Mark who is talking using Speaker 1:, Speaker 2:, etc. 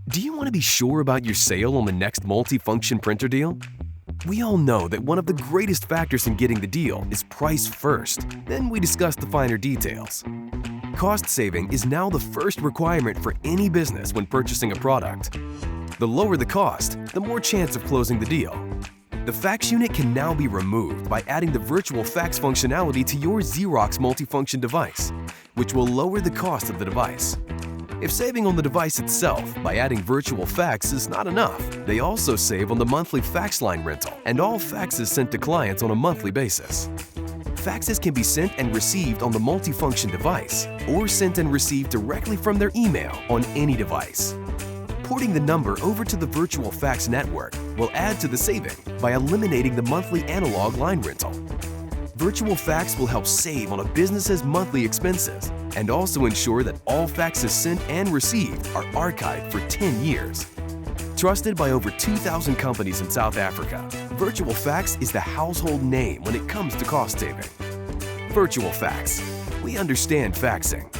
Speaker 1: Do you want to be sure about your sale on the next multifunction printer deal? We all know that one of the greatest factors in getting the deal is price first, then we discuss the finer details. Cost saving is now the first requirement for any business when purchasing a product. The lower the cost, the more chance of closing the deal. The fax unit can now be removed by adding the Virtual Fax functionality to your Xerox Multifunction Device, which will lower the cost of the device. If saving on the device itself by adding Virtual Fax is not enough, they also save on the monthly fax line rental and all faxes sent to clients on a monthly basis. Faxes can be sent and received on the multifunction device or sent and received directly from their email on any device. Porting the number over to the Virtual Fax network will add to the saving by eliminating the monthly analog line rental. Virtual Fax will help save on a business's monthly expenses and also ensure that all faxes sent and received are archived for 10 years. Trusted by over 2,000 companies in South Africa, Virtual Fax is the household name when it comes to cost saving. Virtual Fax. We understand faxing.